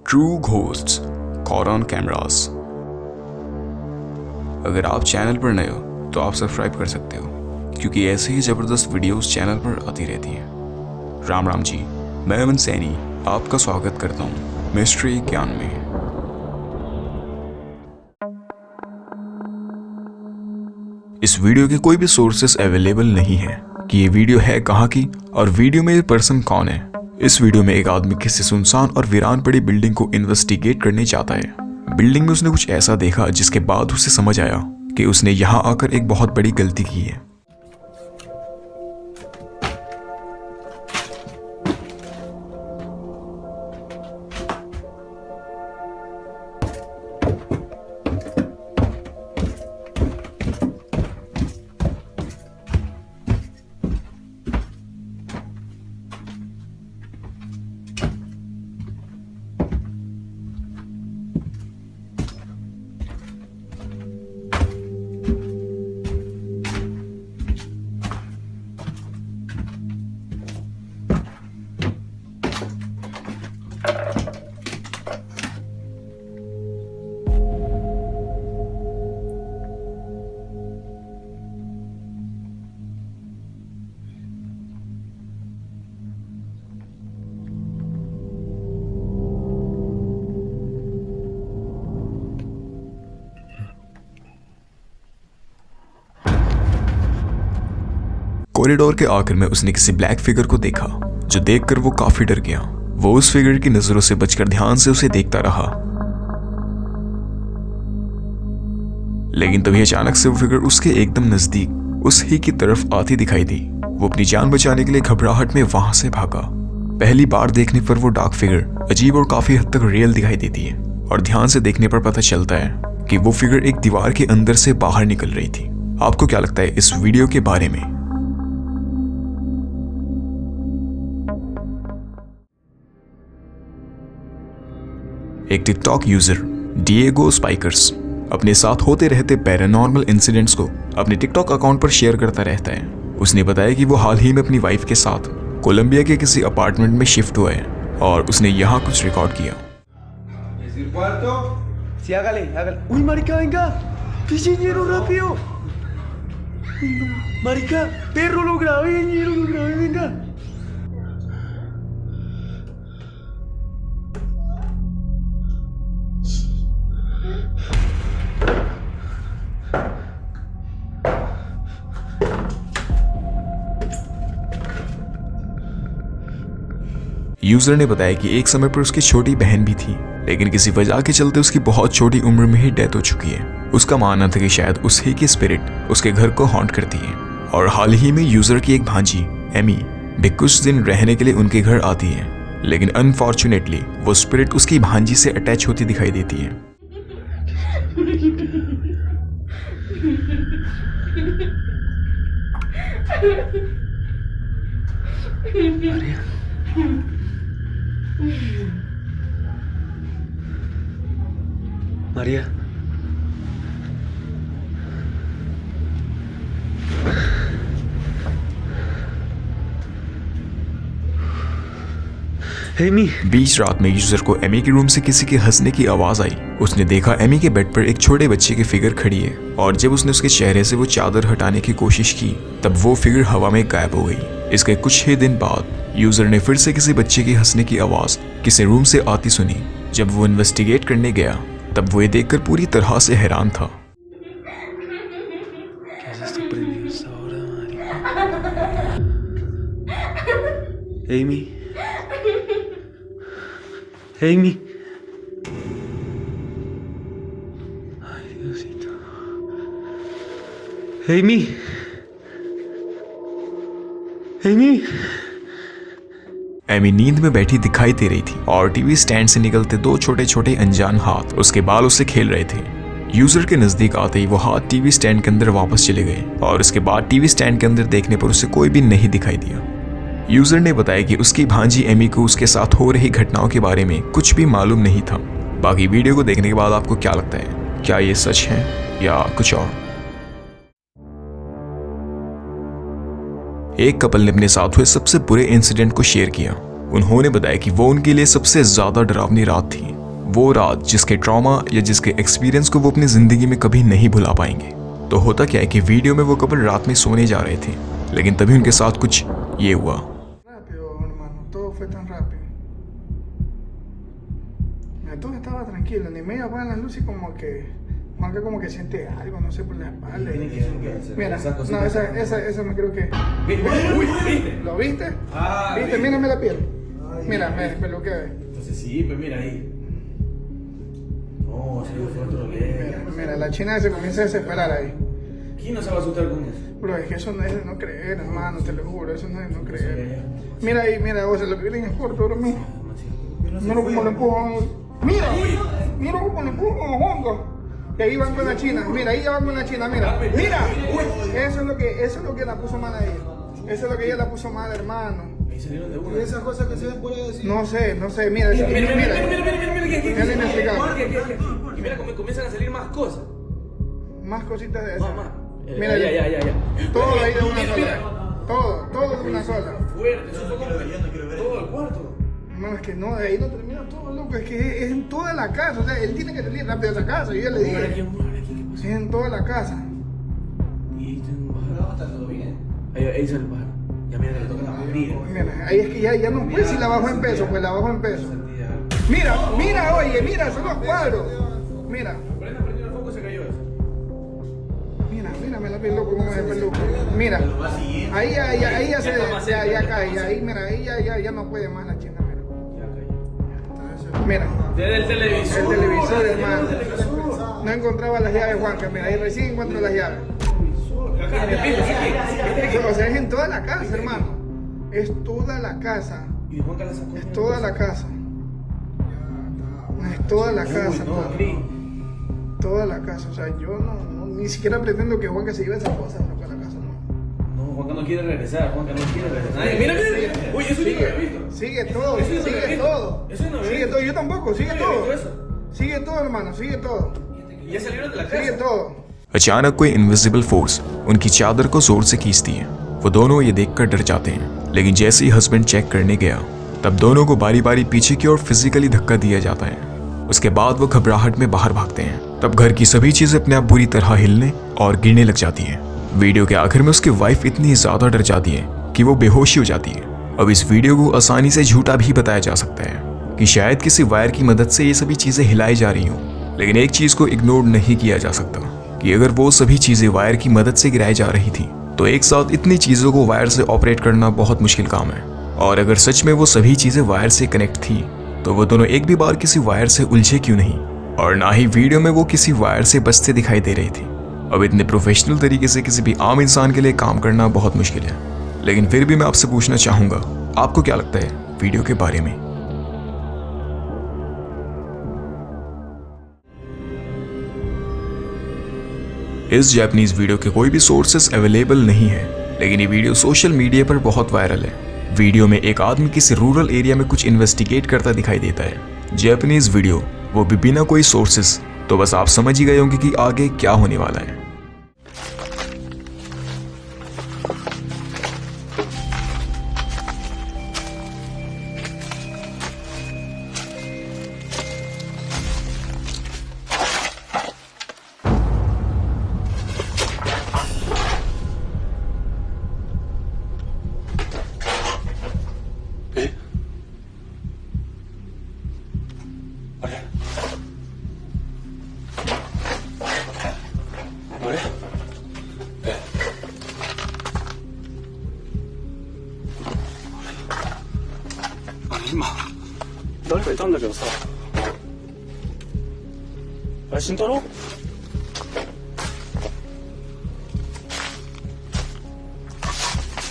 True ghosts caught on cameras. अगर आप channel पर नए हो तो आप सब्सक्राइब कर सकते हो, क्योंकि ऐसे ही ज़बरदस्त वीडियोस चैनल पर आती रहती हैं। राम राम जी, मैं अमन सैनी आपका स्वागत करता हूँ मिस्ट्री ज्ञान में। इस वीडियो के कोई भी सोर्सेस अवेलेबल नहीं है कि ये वीडियो है कहाँ की और वीडियो में ये पर्सन कौन है। इस वीडियो में एक आदमी किसी सुनसान और वीरान पड़ी बिल्डिंग को इन्वेस्टिगेट करने चाहता है। बिल्डिंग में उसने कुछ ऐसा देखा जिसके बाद उसे समझ आया कि उसने यहाँ आकर एक बहुत बड़ी गलती की है। कॉरिडोर के आखिर में उसने किसी ब्लैक फिगर को देखा, जो देखकर वो काफी डर गया। वो उस फिगर की नजरों से बचकर ध्यान से उसे देखता रहा, लेकिन तभी अचानक से वो फिगर उसके एकदम नजदीक उस ही की तरफ आती दिखाई दी। वो अपनी जान बचाने के लिए घबराहट में वहां से भागा। पहली बार देखने पर वो डार्क फिगर अजीब और काफी हद तक रियल दिखाई देती है, और ध्यान से देखने पर पता चलता है कि वो फिगर एक दीवार के अंदर से बाहर निकल रही थी। आपको क्या लगता है इस वीडियो के बारे में? एक टिकटॉक यूजर डिएगो स्पाइकर्स अपने साथ होते रहते पैरानॉर्मल इंसिडेंट्स को अपने टिकटॉक अकाउंट पर शेयर करता रहता है। उसने बताया कि वो हाल ही में अपनी वाइफ के साथ कोलंबिया के किसी अपार्टमेंट में शिफ्ट हुआ है और उसने यहाँ कुछ रिकॉर्ड किया। Uy, marica, venga. Pichiñero, rápido. Marica, perro, lo grabé, ñero, lo grabé, venga. User ने बताया कि एक समय पर उसकी छोटी बहन भी थी, लेकिन किसी वजह के चलते उसकी बहुत छोटी उम्र में ही डेथ हो चुकी है। उसका मानना था कि शायद उसी की स्पिरिट उसके घर को हॉन्ट करती है, और हाल ही में यूजर की एक भांजी एमी भी कुछ दिन रहने के लिए उनके घर आती है, लेकिन अनफॉर्चुनेटली वो स्पिरिट उसकी भांजी से अटैच होती दिखाई देती है। María. एमी। बीच रात में यूजर को एमी के रूम से किसी के हंसने की आवाज आई। उसने देखा एमी के बेड पर एक छोटे बच्चे की फिगर खड़ी है, और जब उसने उसके चेहरे से वो चादर हटाने की कोशिश की तब वो फिगर हवा में गायब हो गई। इसके कुछ ही दिन बाद यूजर ने फिर से किसी बच्चे की हंसने की आवाज किसी रूम से आती सुनी। जब वो इन्वेस्टिगेट करने गया तब वो ये देखकर पूरी तरह से हैरान था। Amy, Amy, ay Diosito, Amy, Amy. Amy नींद में बैठी दिखाई दे रही थी, और टीवी स्टैंड से निकलते दो छोटे छोटे अनजान हाथ उसके बालों से खेल रहे थे। यूजर के नजदीक आते ही वो हाथ टीवी स्टैंड के अंदर वापस चले गए, और उसके बाद टीवी स्टैंड के अंदर देखने पर उसे कोई भी नहीं दिखाई दिया। यूजर ने बताया कि उसकी भांजी एमी को उसके साथ हो रही घटनाओं के बारे में कुछ भी मालूम नहीं था। बाकी वीडियो को देखने के बाद आपको क्या लगता है, क्या ये सच है या कुछ और? एक कपल ने अपने साथ हुए सबसे बुरे इंसिडेंट को शेयर किया। उन्होंने बताया कि वो उनके लिए सबसे ज्यादा डरावनी रात थी। वो रात जिसके ट्रॉमा या जिसके एक्सपीरियंस को वो अपनी ज़िंदगी में कभी नहीं भुला पाएंगे। तो होता क्या है कि वीडियो में वो कपल रात में सोने जा रहे थे, लेकिन तभी उनके साथ कुछ ये हुआ। Rápido, hermano, todo fue tan rápido. Mira, todo estaba tranquilo, ni medio apagan las luces y como que Juanca como que siente algo, no sé, por la espalda. Mira, no, esa me creo que... Uy, ¿viste? ¿Lo viste? Ah, ¿Viste? Mírame la piel. Mira, me despeluqué. Entonces sí, pues mira ahí. No, se fue otro leve. Mira, la china se comienza a desesperar ahí. ¿Quién no se va a asustar con eso? Bro, es que eso no es de no creer, hermano, te lo juro, eso no es de no creer. Mira ahí, mira, o sea, lo que viene es corto, bro, mira. Mira cómo lo empujan. Mira cómo lo empujan juntos. Y ahí van con la china, mira, ahí ya van con la china, mira. Eso es lo que la puso mal ahí. Eso es lo que ella la puso mal, hermano. Ahí salieron de una. ¿Y esas cosas que se ven por ahí decir? No sé, mira. Mira, Mira, mira, es inexplicable. Y mira cómo comienzan a salir más cosas. Más cositas de esas. Más. Mira, ya. todo ahí de una sola. Todo de una sola. Fuerte, eso fue como todo el cuarto. No, es que no, de ahí no termina todo, loco. Es que es en toda la casa. O sea, él tiene que salir rápido de esa casa. Yo ya le dije. Es en toda la casa. Y ahí está un pájaro. Está todo bien. Ahí sale el pájaro. Ya mira que le toca la barriga. Mira, ahí es que ya no puede si la bajó en peso, pues la bajó en peso. Mira, oye, mira, son los cuadros. Mira, Prendió el foco y se cayó eso. mira, me la piel loco, como es el peluco. Mira, ahí ya cae, ahí, mira, ahí ya no puede más la china, mira. Mira, Desde el el televisor. televisor, hermano. No encontraba las llaves, Juanca, mira, ahí recién encuentro las llaves. O sea, es en toda la casa, hermano. Es toda la casa. Y de Juanca la sacó. Es toda la casa. Es toda la casa, No, hermano. Cris. Toda la casa. O sea, yo ni siquiera pretendo que Juanca se lleve esas cosas, loco, a la casa, no. No, Juanca no quiere regresar. Juanca no quiere regresar. Mira. Uy, eso yo no lo había visto. Sigue todo, Eso yo no lo había sigue visto. todo. Eso yo no lo había Sigue visto. todo, yo tampoco, sigue Yo no había todo. visto eso. Sigue todo, hermano, sigue todo. Y ya salieron de la casa. Sigue todo. अचानक कोई invisible force उनकी चादर को जोर से खींचती है। वो दोनों ये देखकर डर जाते हैं, लेकिन जैसे ही हस्बैंड चेक करने गया तब दोनों को बारी बारी पीछे की ओर फिजिकली धक्का दिया जाता है। उसके बाद वो घबराहट में बाहर भागते हैं। तब घर की सभी चीजें अपने आप बुरी तरह हिलने और गिरने लग जाती हैं। वीडियो के आखिर में उसकी वाइफ इतनी ज्यादा डर जाती है कि वो बेहोशी हो जाती है। अब इस वीडियो को आसानी से झूठा भी बताया जा सकता है कि शायद किसी वायर की मदद से ये सभी चीजें हिलाई जा रही हों, लेकिन एक चीज को इग्नोर नहीं किया जा सकता कि अगर वो सभी चीजें वायर की मदद से गिराई जा रही थी तो एक साथ इतनी चीजों को वायर से ऑपरेट करना बहुत मुश्किल काम है। और अगर सच में वो सभी चीजें वायर से कनेक्ट थी तो वो दोनों एक भी बार किसी वायर से उलझे क्यों नहीं, और ना ही वीडियो में वो किसी वायर से बचते दिखाई दे रही थी। अब इतने प्रोफेशनल तरीके से किसी भी आम इंसान के लिए काम करना बहुत मुश्किल है, लेकिन फिर भी मैं आपसे पूछना चाहूंगा, आपको क्या लगता है वीडियो के बारे में? इस जापानीज वीडियो के कोई भी सोर्सेस अवेलेबल नहीं है, लेकिन ये वीडियो सोशल मीडिया पर बहुत वायरल है। वीडियो में एक आदमी किसी रूरल एरिया में कुछ इन्वेस्टिगेट करता दिखाई देता है। जापानीज वीडियो, वो भी बिना कोई सोर्सेस, तो बस आप समझ ही गए होंगे कि आगे क्या होने वाला है।今誰かいたんだけどさ。あれ慎太郎？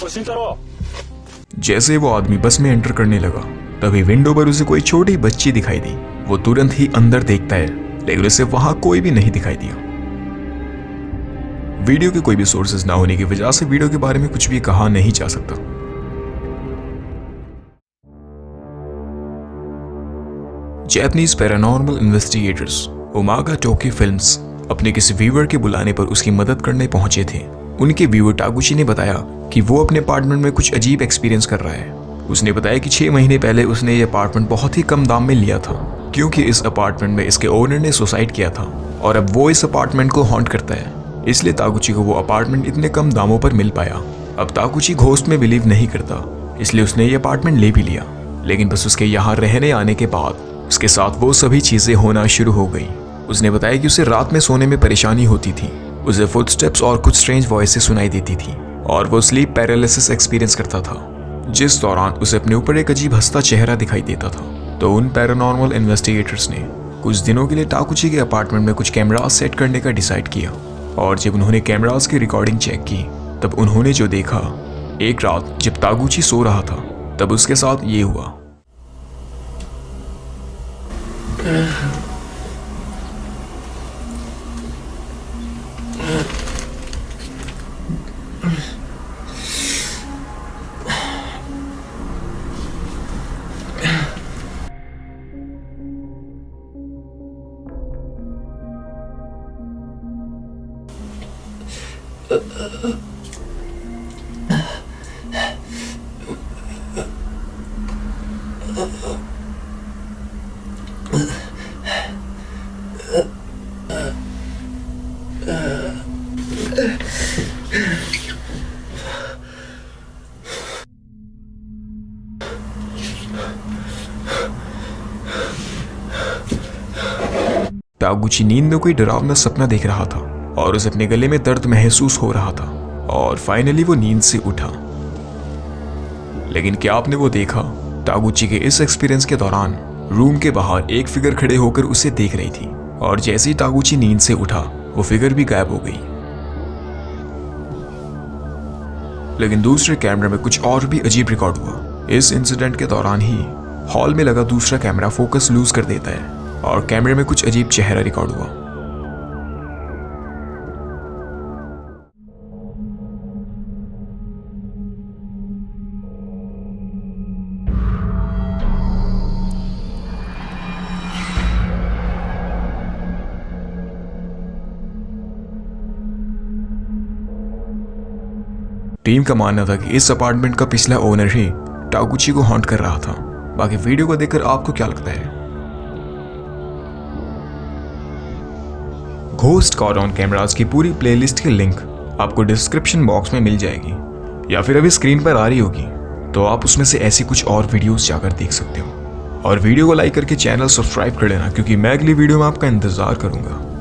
おい慎太郎。 जैसे वो आदमी बस में एंटर करने लगा तभी विंडो पर उसे कोई छोटी बच्ची दिखाई दी। वो तुरंत ही अंदर देखता है, लेकिन उसे वहां कोई भी नहीं दिखाई दिया। वीडियो के कोई भी सोर्सेज ना होने की वजह से वीडियो के बारे में कुछ भी कहा नहीं जा सकता। जापानीज पैरानॉर्मल इन्वेस्टिगेटर्स ओमागा टोकी फिल्म्स अपने किसी व्यूअर के बुलाने पर उसकी मदद करने पहुंचे थे। उनके व्यूअर टागुची ने बताया कि वो अपने अपार्टमेंट में कुछ अजीब एक्सपीरियंस कर रहा है। उसने बताया कि 6 महीने पहले उसने ये अपार्टमेंट बहुत ही कम दाम में लिया था, क्योंकि इस अपार्टमेंट में इसके ओनर ने सुसाइड किया था और अब वो इस अपार्टमेंट को हॉन्ट करता है, इसलिए ताकुची को वो अपार्टमेंट इतने कम दामों पर मिल पाया। अब ताकुची घोस्ट में बिलीव नहीं करता, इसलिए उसने ये अपार्टमेंट ले भी लिया। लेकिन बस उसके यहाँ रहने आने के बाद उसके साथ वो सभी चीजें होना शुरू हो गई। उसने बताया कि उसे रात में सोने में परेशानी होती थी, उसे फुटस्टेप्स और कुछ स्ट्रेंज वॉइसेस सुनाई देती थी और वो स्लीप पैरालिसिस एक्सपीरियंस करता था, जिस दौरान उसे अपने ऊपर एक अजीब हंसता चेहरा दिखाई देता था। तो उन पैरानॉर्मल इन्वेस्टिगेटर्स ने कुछ दिनों के लिए ताकुची के अपार्टमेंट में कुछ कैमरास सेट करने का डिसाइड किया और जब उन्होंने कैमरास की रिकॉर्डिंग चेक की तब उन्होंने जो देखा, एक रात जब ताकुची सो रहा था तब उसके साथ ये हुआ। ताकुची नींद में कोई डरावना सपना देख रहा था और उसे अपने गले में दर्द महसूस हो रहा था और फाइनली वो नींद से उठा। लेकिन क्या आपने वो देखा? ताकुची के इस एक्सपीरियंस के दौरान रूम के बाहर एक फिगर खड़े होकर उसे देख रही थी और जैसे ही ताकुची नींद से उठा वो फिगर भी गायब हो गई। लेकिन दूसरे कैमरे में कुछ और भी अजीब रिकॉर्ड हुआ। इस इंसिडेंट के दौरान ही हॉल में लगा दूसरा कैमरा फोकस लूज कर देता है और कैमरे में कुछ अजीब चेहरा रिकॉर्ड हुआ। टीम का मानना था कि इस अपार्टमेंट का पिछला ओनर ही ताकुची को हॉन्ट कर रहा था। बाकी वीडियो को देखकर आपको क्या लगता है? घोस्ट कॉट ऑन कैमरास की पूरी प्लेलिस्ट की लिंक आपको डिस्क्रिप्शन बॉक्स में मिल जाएगी या फिर अभी स्क्रीन पर आ रही होगी, तो आप उसमें से ऐसी कुछ और वीडियोस जाकर देख सकते हो। और वीडियो को लाइक करके चैनल सब्सक्राइब कर लेना, क्योंकि मैं अगली वीडियो में आपका इंतजार करूंगा।